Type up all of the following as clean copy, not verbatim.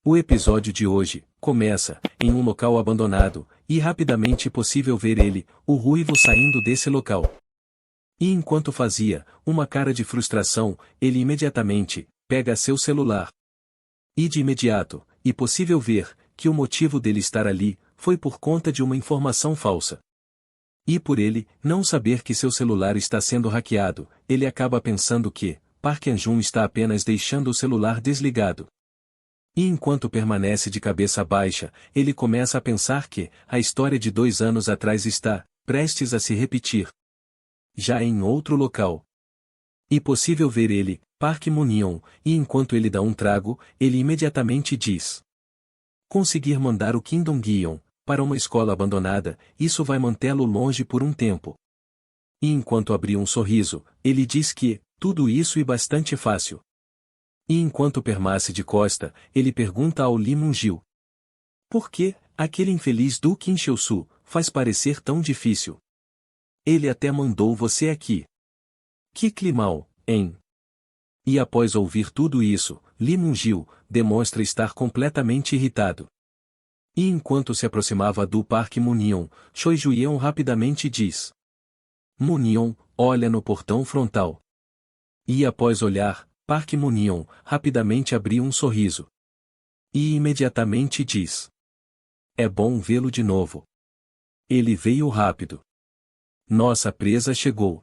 O episódio de hoje começa em um local abandonado, e rapidamente é possível ver ele, o ruivo, saindo desse local. E enquanto fazia uma cara de frustração, ele imediatamente pega seu celular. E de imediato, é possível ver que o motivo dele estar ali foi por conta de uma informação falsa. E por ele não saber que seu celular está sendo hackeado, ele acaba pensando que Park Hyun está apenas deixando o celular desligado. E enquanto permanece de cabeça baixa, ele começa a pensar que a história de 2 anos atrás está prestes a se repetir. Já em outro local. É possível ver ele, Park Moon-yeon, e enquanto ele dá um trago, ele imediatamente diz: conseguir mandar o Kim Dong-yeon para uma escola abandonada, isso vai mantê-lo longe por um tempo. E enquanto abrir um sorriso, ele diz que tudo isso é bastante fácil. E enquanto permanece de costa, ele pergunta ao Lee Moon-gil: por que aquele infeliz do Kim Cheol-soo faz parecer tão difícil? Ele até mandou você aqui. Que climão, hein? E após ouvir tudo isso, Lee Moon-gil demonstra estar completamente irritado. E enquanto se aproximava do Park Moon-yeon, Choi Ju-yeon rapidamente diz: Moon-yeon, olha no portão frontal. E após olhar, Park Moon-yeon rapidamente abriu um sorriso. E imediatamente diz: é bom vê-lo de novo. Ele veio rápido. Nossa presa chegou.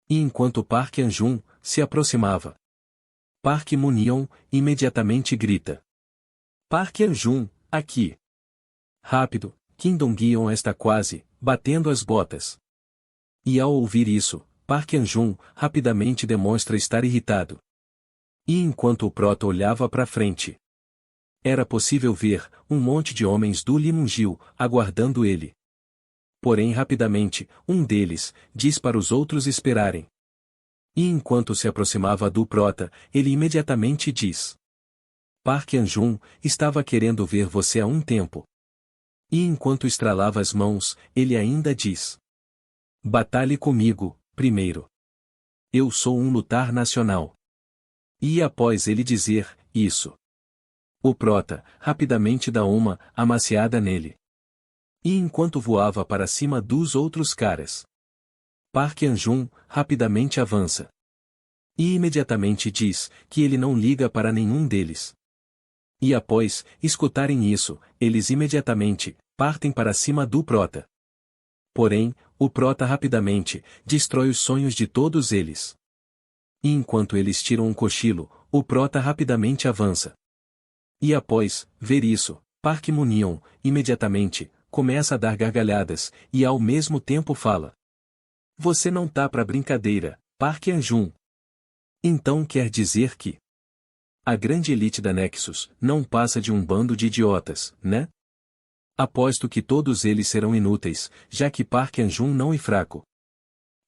E enquanto Park Hyun se aproximava, Park Moon-yeon imediatamente grita: Park Hyun, aqui! Rápido, Kim Dong-yeon está quase batendo as botas. E ao ouvir isso, Park Hyun rapidamente demonstra estar irritado. E enquanto o prota olhava para frente, era possível ver um monte de homens do Lee Moon-gil aguardando ele. Porém rapidamente, um deles diz para os outros esperarem. E enquanto se aproximava do prota, ele imediatamente diz: Park Hyun estava querendo ver você há um tempo. E enquanto estralava as mãos, ele ainda diz: batalhe comigo, primeiro. Eu sou um lutar nacional. E após ele dizer isso, o prota rapidamente dá uma amaciada nele. E enquanto voava para cima dos outros caras, Park Hyun rapidamente avança. E imediatamente diz que ele não liga para nenhum deles. E após escutarem isso, eles imediatamente partem para cima do prota. Porém, o prota rapidamente destrói os sonhos de todos eles. E enquanto eles tiram um cochilo, o prota rapidamente avança. E após ver isso, Park Moon-yeon imediatamente começa a dar gargalhadas, e ao mesmo tempo fala: você não tá pra brincadeira, Park Hyun. Então quer dizer que a grande elite da Nexus não passa de um bando de idiotas, né? Aposto que todos eles serão inúteis, já que Park Hyun não é fraco.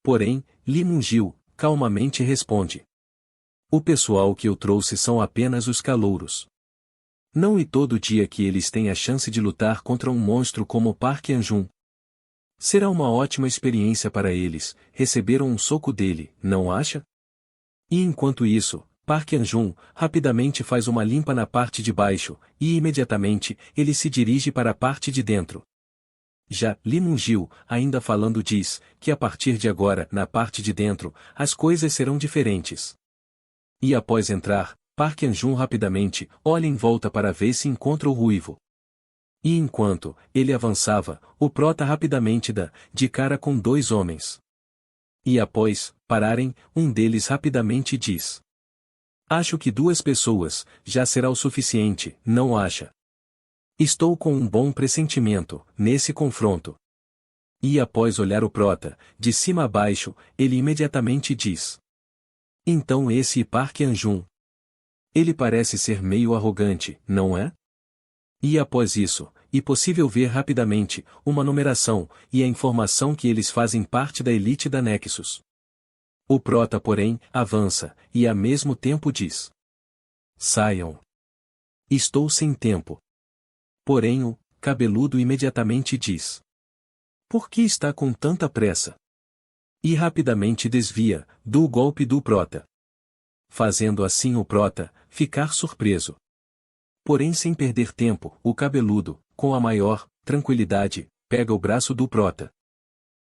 Porém, Lee Moon-gil calmamente responde: o pessoal que eu trouxe são apenas os calouros. Não é todo dia que eles têm a chance de lutar contra um monstro como Park Hyun. Será uma ótima experiência para eles, receberam um soco dele, não acha? E enquanto isso, Park Hyun rapidamente faz uma limpa na parte de baixo, e imediatamente ele se dirige para a parte de dentro. Já Lee Moon-gil, ainda falando, diz que a partir de agora, na parte de dentro, as coisas serão diferentes. E após entrar, Park Hyun rapidamente olha em volta para ver se encontra o ruivo. E enquanto ele avançava, o prota rapidamente dá de cara com 2 homens. E após pararem, um deles rapidamente diz: acho que 2 pessoas já será o suficiente, não acha? Estou com um bom pressentimento nesse confronto. E após olhar o prota, de cima a baixo, ele imediatamente diz: então esse é Park Hyun. Ele parece ser meio arrogante, não é? E após isso, é possível ver rapidamente uma numeração e a informação que eles fazem parte da elite da Nexus. O prota, porém, avança, e ao mesmo tempo diz: saiam. Estou sem tempo. Porém o cabeludo imediatamente diz: por que está com tanta pressa? E rapidamente desvia do golpe do prota, fazendo assim o prota ficar surpreso. Porém, sem perder tempo, o cabeludo, com a maior tranquilidade, pega o braço do prota.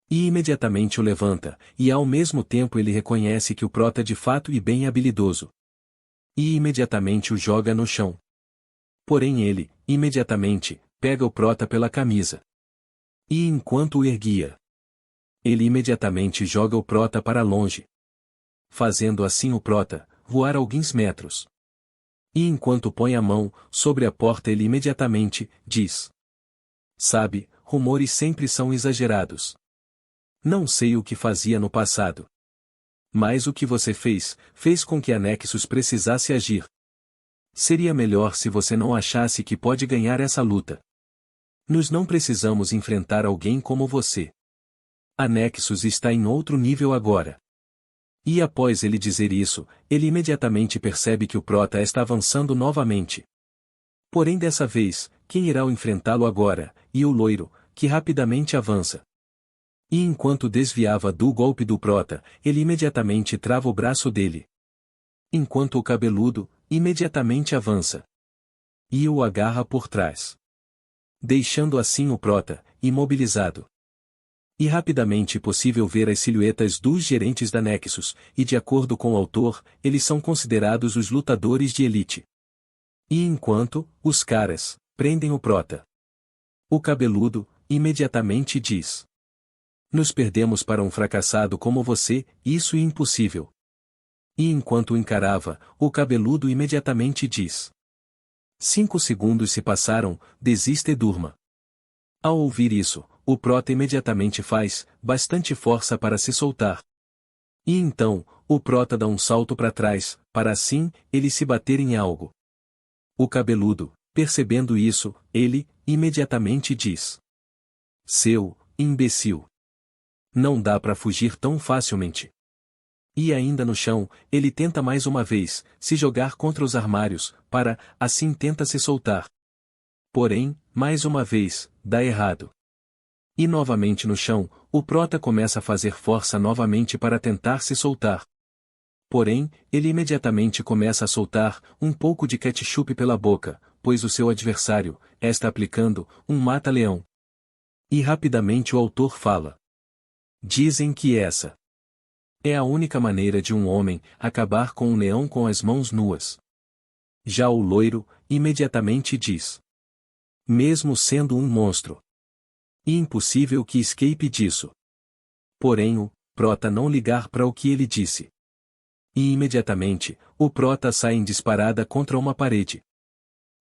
E imediatamente o levanta, e ao mesmo tempo ele reconhece que o prota de fato e bem habilidoso. E imediatamente o joga no chão. Porém ele, imediatamente, pega o prota pela camisa. E enquanto o erguia, ele imediatamente joga o prota para longe. Fazendo assim o prota voar alguns metros. E enquanto põe a mão sobre a porta ele imediatamente diz: Sabe, rumores sempre são exagerados. Não sei o que fazia no passado. Mas o que você fez com que a Nexus precisasse agir. Seria melhor se você não achasse que pode ganhar essa luta. Nós não precisamos enfrentar alguém como você. A Nexus está em outro nível agora. E após ele dizer isso, ele imediatamente percebe que o prota está avançando novamente. Porém dessa vez, quem irá enfrentá-lo agora? E o loiro, que rapidamente avança. E enquanto desviava do golpe do prota, ele imediatamente trava o braço dele. Enquanto o cabeludo, imediatamente avança. E o agarra por trás. Deixando assim o prota, imobilizado. E rapidamente possível ver as silhuetas dos gerentes da Nexus, e de acordo com o autor, eles são considerados os lutadores de elite. E enquanto, os caras, prendem o prota. O cabeludo, imediatamente diz: Nos perdemos para um fracassado como você, isso é impossível. E enquanto o encarava, o cabeludo imediatamente diz: 5 segundos se passaram, desista e durma. Ao ouvir isso, o prota imediatamente faz bastante força para se soltar. E então, o prota dá um salto para trás, para assim, ele se bater em algo. O cabeludo, percebendo isso, ele, imediatamente diz: Seu imbecil. Não dá para fugir tão facilmente. E ainda no chão, ele tenta mais uma vez, se jogar contra os armários, para, assim tenta se soltar. Porém, mais uma vez, dá errado. E novamente no chão, o prota começa a fazer força novamente para tentar se soltar. Porém, ele imediatamente começa a soltar um pouco de ketchup pela boca, pois o seu adversário está aplicando um mata-leão. E rapidamente o autor fala: Dizem que essa é a única maneira de um homem acabar com um leão com as mãos nuas. Já o loiro, imediatamente diz: Mesmo sendo um monstro. E impossível que escape disso. Porém o prota não ligar para o que ele disse. E imediatamente, o prota sai em disparada contra uma parede.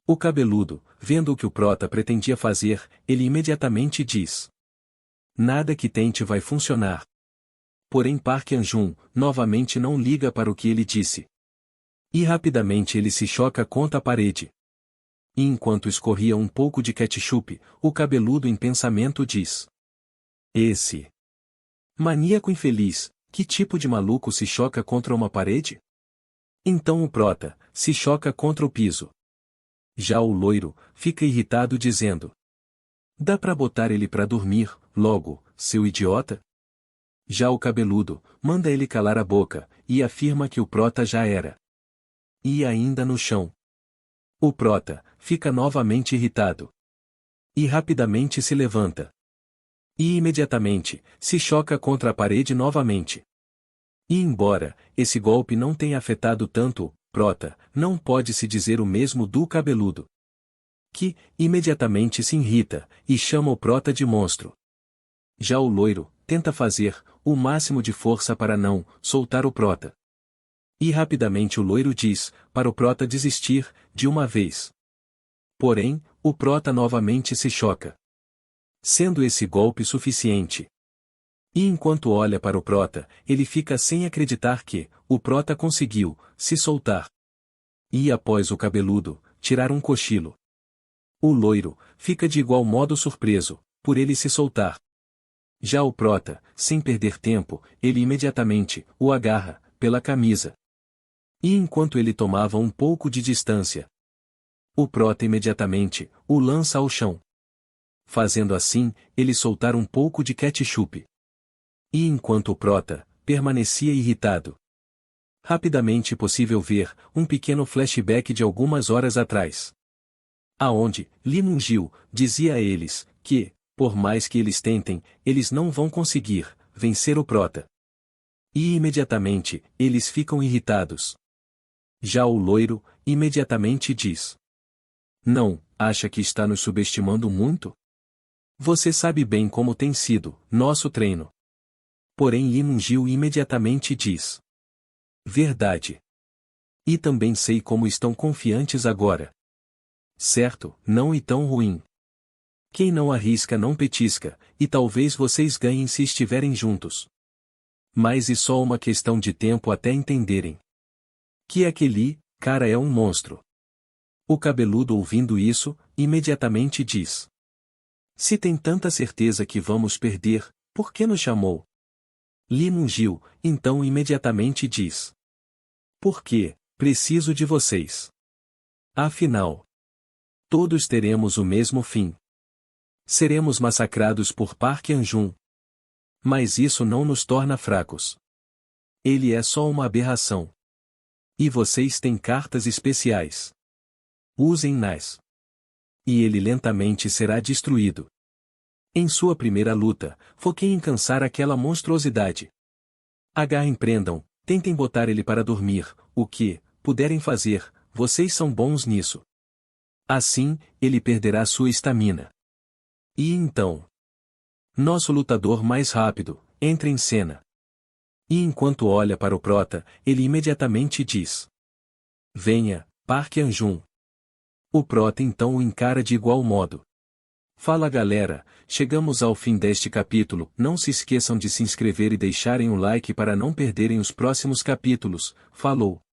O cabeludo, vendo o que o prota pretendia fazer, ele imediatamente diz: Nada que tente vai funcionar. Porém Park An-jun, novamente não liga para o que ele disse. E rapidamente ele se choca contra a parede. E enquanto escorria um pouco de ketchup, o cabeludo em pensamento diz: Esse maníaco infeliz, que tipo de maluco se choca contra uma parede? Então o prota se choca contra o piso. Já o loiro fica irritado dizendo: Dá pra botar ele pra dormir, logo, seu idiota? Já o cabeludo manda ele calar a boca, e afirma que o prota já era. E ainda no chão. O prota fica novamente irritado. E rapidamente se levanta. E imediatamente se choca contra a parede novamente. E embora esse golpe não tenha afetado tanto o prota, não pode-se dizer o mesmo do cabeludo. Que, imediatamente se irrita, e chama o prota de monstro. Já o loiro tenta fazer o máximo de força para não soltar o prota. E rapidamente o loiro diz para o prota desistir, de uma vez. Porém, o prota novamente se choca. Sendo esse golpe suficiente. E enquanto olha para o prota, ele fica sem acreditar que o prota conseguiu se soltar. E após o cabeludo tirar um cochilo. O loiro fica de igual modo surpreso, por ele se soltar. Já o prota, sem perder tempo, ele imediatamente o agarra pela camisa. E enquanto ele tomava um pouco de distância, o prota imediatamente o lança ao chão. Fazendo assim, ele soltar um pouco de ketchup. E enquanto o prota permanecia irritado, rapidamente possível ver um pequeno flashback de algumas horas atrás. Aonde, Li Mingyu dizia a eles, que, por mais que eles tentem, eles não vão conseguir vencer o prota. E imediatamente, eles ficam irritados. Já o loiro, imediatamente diz: não, acha que está nos subestimando muito? Você sabe bem como tem sido nosso treino. Porém Li Mingyu imediatamente diz: verdade. E também sei como estão confiantes agora. Certo, não e tão ruim. Quem não arrisca não petisca, e talvez vocês ganhem se estiverem juntos. Mas é só uma questão de tempo até entenderem que aquele cara é um monstro. O cabeludo ouvindo isso, imediatamente diz: se tem tanta certeza que vamos perder, por que nos chamou? Li Mingyu, então imediatamente diz: porque, preciso de vocês. Afinal, todos teremos o mesmo fim. Seremos massacrados por Park Hyun-jun. Mas isso não nos torna fracos. Ele é só uma aberração. E vocês têm cartas especiais. Usem-nas. E ele lentamente será destruído. Em sua primeira luta, foquem em cansar aquela monstruosidade. Empreendam, tentem botar ele para dormir, o que, puderem fazer, vocês são bons nisso. Assim, ele perderá sua estamina. E então? Nosso lutador mais rápido, entra em cena. E enquanto olha para o prota, ele imediatamente diz: venha, Park Hyun-jun. O prota então o encara de igual modo. Fala galera, chegamos ao fim deste capítulo, não se esqueçam de se inscrever e deixarem o like para não perderem os próximos capítulos, falou!